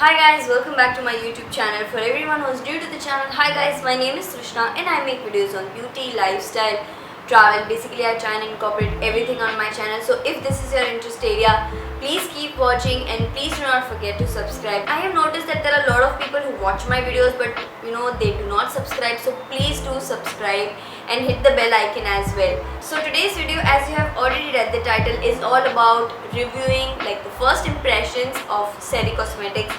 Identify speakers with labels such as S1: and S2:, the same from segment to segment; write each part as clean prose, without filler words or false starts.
S1: Hi guys, welcome back to my YouTube channel. For everyone who is new to the channel, hi guys, my name is Trishna and I make videos on beauty, lifestyle, travel. Basically I try and incorporate everything on my channel. So if this is your interest area, please keep watching and please do not forget to subscribe. I have noticed that there are a lot of people who watch my videos but they do not subscribe, so please do subscribe and hit the bell icon as well. So today's video, as you have already read the title, is all about reviewing like the first impressions of Seri Cosmetics.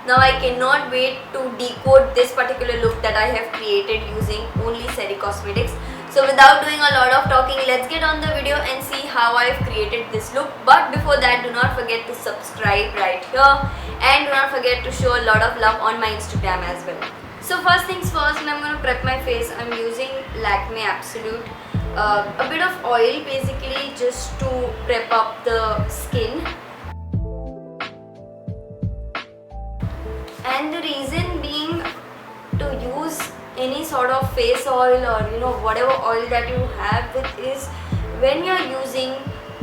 S1: Now I cannot wait to decode this particular look that I have created using only Seri Cosmetics. So without doing a lot of talking, let's get on the video and see how I've created this look. But before that, do not forget to subscribe right here and do not forget to show a lot of love on my Instagram as well. So first things first, and I'm going to prep my face. I'm using Lakme Absolute. A bit of oil basically just to prep up the skin. And the reason being to use any sort of face oil or whatever oil that you have with is when you are using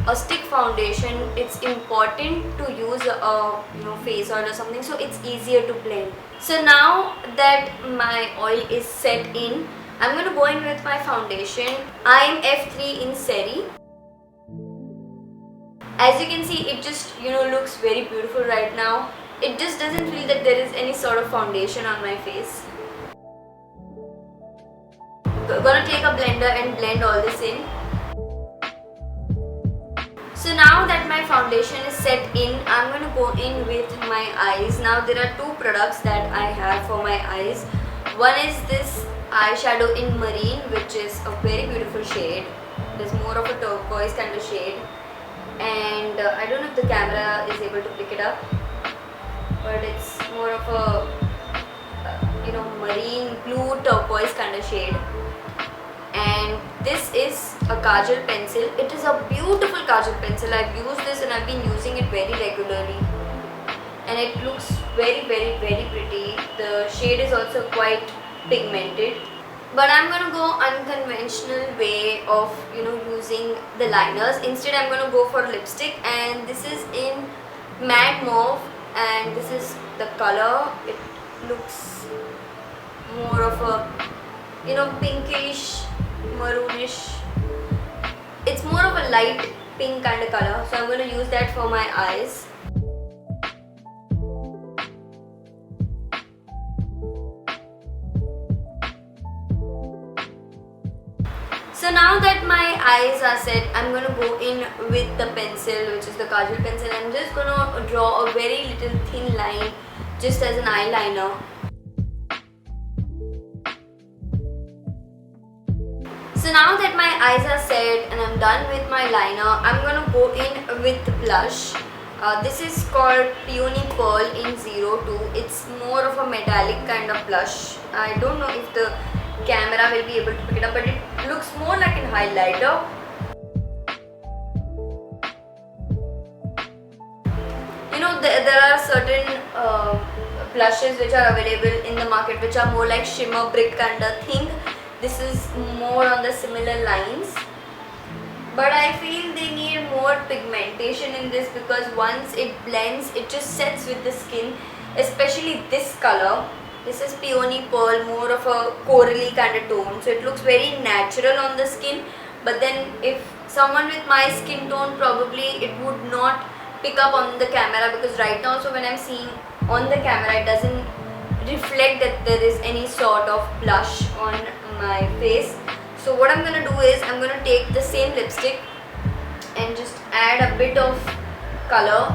S1: a stick foundation, it's important to use a face oil or something so it's easier to blend. So now that my oil is set in, I'm going to go in with my foundation. I am F3 in Seri. As you can see, it just looks very beautiful right now. It just doesn't feel that there is any sort of foundation on my face. I'm gonna take a blender and blend all this in. So now that my foundation is set in, I'm gonna go in with my eyes. Now there are two products that I have for my eyes. One is this eyeshadow in Marine, which is a very beautiful shade. There's more of a turquoise kind of shade, and I don't know if the camera is able to pick it up, but it's more of a marine blue turquoise kind of shade. And this is a kajal pencil. It is a beautiful kajal pencil. I've used this and I've been using it very regularly, and it looks very pretty. The shade is also quite pigmented, but I'm gonna go unconventional way of using the liners. Instead I'm gonna go for lipstick, and this is in matte mauve, and this is the color. It looks more of a pinkish, maroonish. It's more of a light pink kind of color, so I'm going to use that for my eyes. So now that my eyes are set, I'm going to go in with the pencil, which is the kajal pencil. I'm just going to draw a very little thin line just as an eyeliner. So now that my eyes are set and I'm done with my liner, I'm going to go in with blush. This is called Peony Pearl in 02. It's more of a metallic kind of blush. I don't know if the camera will be able to pick it up, but it looks more like a highlighter. There are certain blushes which are available in the market which are more like shimmer brick kind of thing. This is more on the similar lines, but I feel they need more pigmentation in this, because once it blends, it just sets with the skin, especially this color. This is Peony Pearl, more of a corally kind of tone, so it looks very natural on the skin. But then if someone with my skin tone, probably it would not pick up on the camera, because right now also when I'm seeing on the camera, it doesn't reflect that there is any sort of blush on my face. So what I'm gonna do is I'm gonna take the same lipstick and just add a bit of color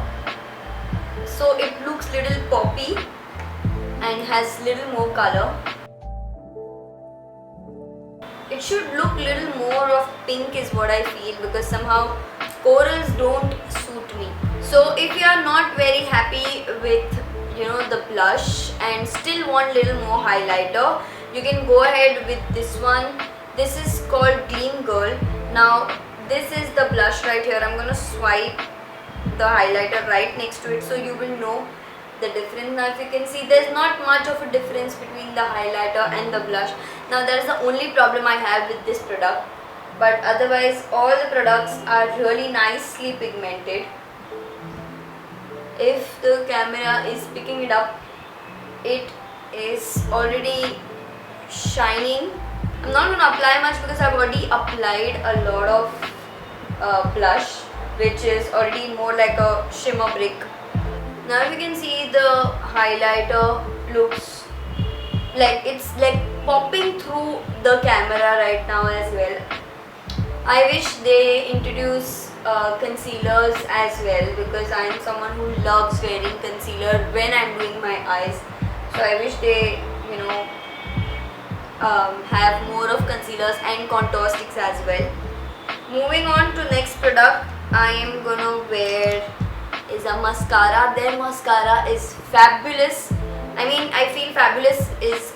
S1: so it looks little poppy and has little more color. It should look little more of pink is what I feel, because somehow corals don't suit me. So if you are not very happy with the blush and still want little more highlighter, you can go ahead with this one. This is called Gleam Girl. Now this is the blush right here. I'm gonna swipe the highlighter right next to it so you will know the difference. Now if you can see, there's not much of a difference between the highlighter and the blush. Now that is the only problem I have with this product, but otherwise all the products are really nicely pigmented. if the camera is picking it up, it is already shining. I'm not going to apply much because I've already applied a lot of blush, which is already more like a shimmer brick. Now if you can see, the highlighter looks like it's like popping through the camera right now as well. I wish they introduce concealers as well, because I am someone who loves wearing concealer when I'm doing my eyes. So I wish they, have more of concealers and contour sticks as well. Moving on to next product, I am gonna wear is a mascara. Their mascara is fabulous. I mean, I feel fabulous is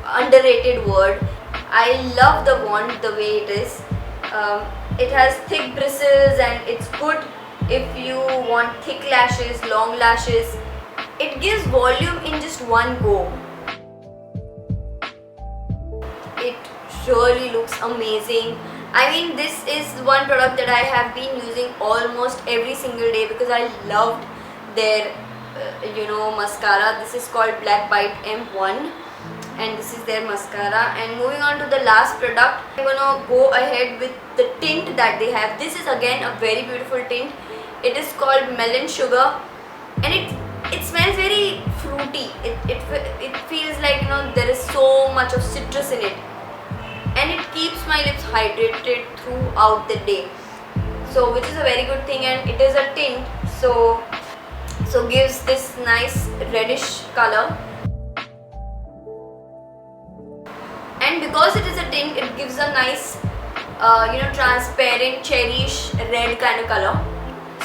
S1: underrated word. I love the wand the way it is. It has thick bristles and it's good if you want thick lashes, long lashes. It gives volume in just one go. It really looks amazing. I mean, this is one product that I have been using almost every single day because I loved their mascara. This is called Black Bite M1 and this is their mascara. And moving on to the last product, I'm gonna go ahead with the tint that they have. This is again a very beautiful tint. It is called Melon Sugar and it smells very fruity. It feels like there is so much of citrus in it, and it keeps my lips hydrated throughout the day, so which is a very good thing. And it is a tint, so gives this nice reddish color, and because it is a tint, it gives a nice transparent cherryish red kind of color.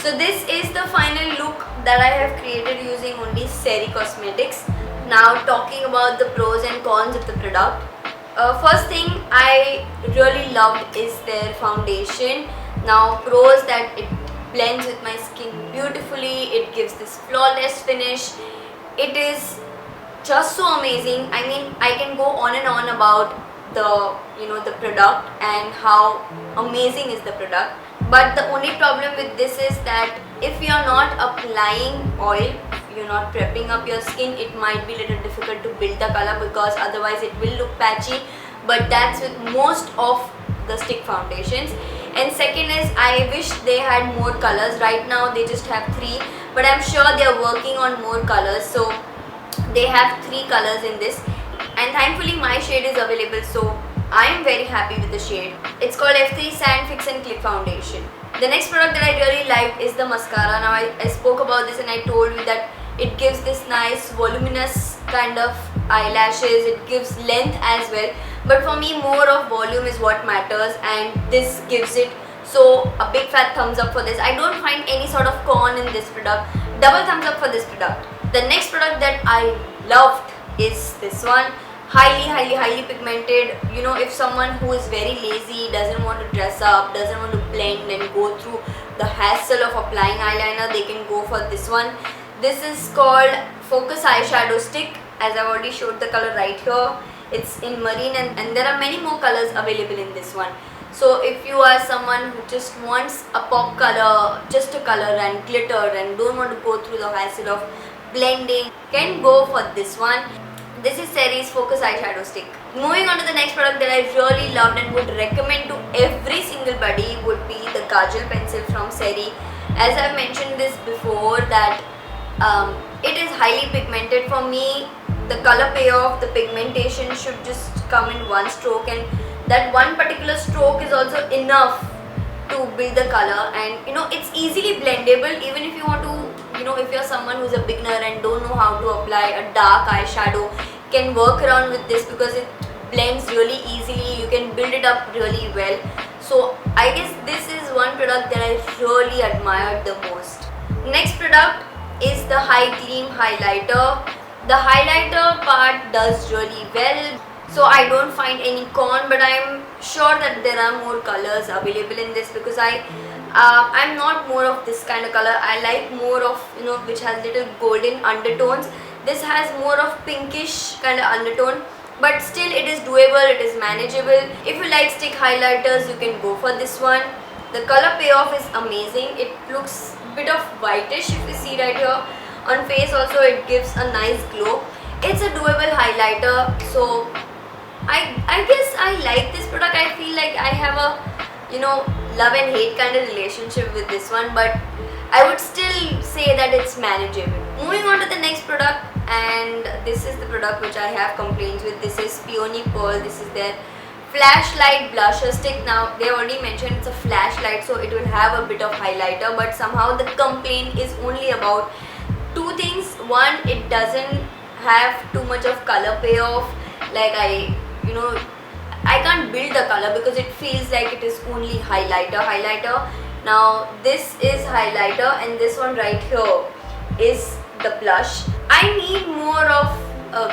S1: So this is the final look that I have created using only Seri Cosmetics. Now talking about the pros and cons of the product. First thing I really loved is their foundation. Now pros, that it blends with my skin beautifully, it gives this flawless finish. It is just so amazing. I mean, I can go on and on about the product and how amazing is the product. But the only problem with this is that if you are not applying oil, you're not prepping up your skin, it might be a little difficult to build the color, because otherwise it will look patchy. But that's with most of the stick foundations. And second is, I wish they had more colors. Right now they just have 3, but I'm sure they are working on more colors. So they have 3 colors in this, and thankfully my shade is available, so I am very happy with the shade. It's called F3 Sand Fix and Clip Foundation. The next product that I really liked is the mascara. Now I spoke about this and I told you that it gives this nice voluminous kind of eyelashes. It gives length as well, but for me more of volume is what matters, and this gives it. So a big fat thumbs up for this. I don't find any sort of con in this product. Double thumbs up for this product. The next product that I loved is this one. Highly pigmented. If someone who is very lazy, doesn't want to dress up, doesn't want to blend and go through the hassle of applying eyeliner, they can go for this one. This is called Focus Eyeshadow Stick, as I've already showed the color right here. It's in marine, and there are many more colors available in this one. So if you are someone who just wants a pop color, just a color and glitter, and don't want to go through the hassle of blending, can go for this one. This is Seri's Focus Eyeshadow Stick. Moving on to the next product that I really loved and would recommend to every single body would be the Kajal pencil from Seri. As I've mentioned this before, that it is highly pigmented. For me, the color payoff, the pigmentation should just come in one stroke, and that one particular stroke is also enough to build the color. And it's easily blendable. Even if you want to, if you're someone who's a beginner and don't know how to apply a dark eyeshadow, can work around with this because it blends really easily. You can build it up really well. So I guess this is one product that I really admired the most. Next product is the High Gleam highlighter. The highlighter part does really well, so I don't find any con, but I'm sure that there are more colors available in this, because I'm not more of this kind of color. I like more of which has little golden undertones. This has more of pinkish kind of undertone, but still it is doable, it is manageable. If you like stick highlighters, you can go for this one. The color payoff is amazing. It looks a bit of whitish if you see right here. On face also it gives a nice glow. It's a doable highlighter, so I guess I like this product. I feel like I have a, love and hate kind of relationship with this one, but I would still say that it's manageable. Moving on to the next product, and this is the product which I have complaints with. This is Peony Pearl. This is their flashlight blusher stick. Now they already mentioned it's a flashlight, so it will have a bit of highlighter, but somehow the complaint is only about two things. One, it doesn't have too much of color payoff. Like I can't build the color because it feels like it is only highlighter. Now this is highlighter, and this one right here is the blush. I need more of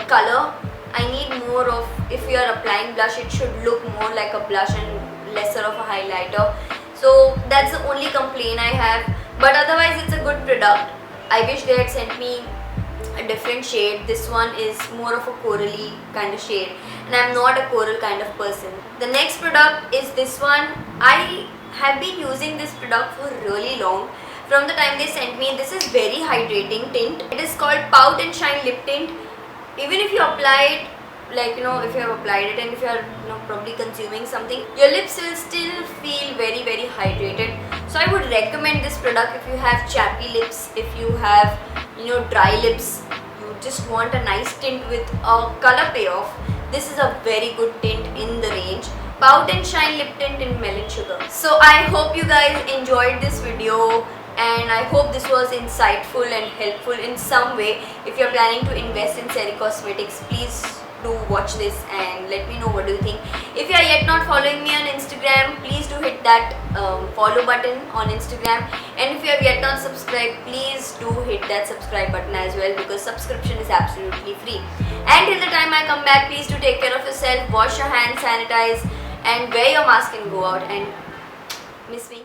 S1: color. I need more of, if you are applying blush, it should look more like a blush and lesser of a highlighter. So that's the only complaint I have, but otherwise it's a good product. I wish they had sent me a different shade. This one is more of a corally kind of shade, and I'm not a coral kind of person. The next product is this one. I have been using this product for really long. From the time they sent me, this is very hydrating tint. It is called Pout and Shine Lip Tint. Even if you apply it, if you have applied it and if you are probably consuming something, your lips will still feel very hydrated. So I would recommend this product if you have chappy lips, if you have dry lips, you just want a nice tint with a color payoff. This is a very good tint in the range. Pout and Shine Lip Tint in Melon Sugar. So I hope you guys enjoyed this video, and I hope this was insightful and helpful in some way. If you're planning to invest in Ceri Cosmetics, please do watch this and let me know what do you think. If you are yet not following me on Instagram, please do hit that follow button on Instagram, and if you have yet not subscribed, please do hit that subscribe button as well, because subscription is absolutely free. And till the time I come back, please do take care of yourself, wash your hands, sanitize, and wear your mask and go out, and miss me.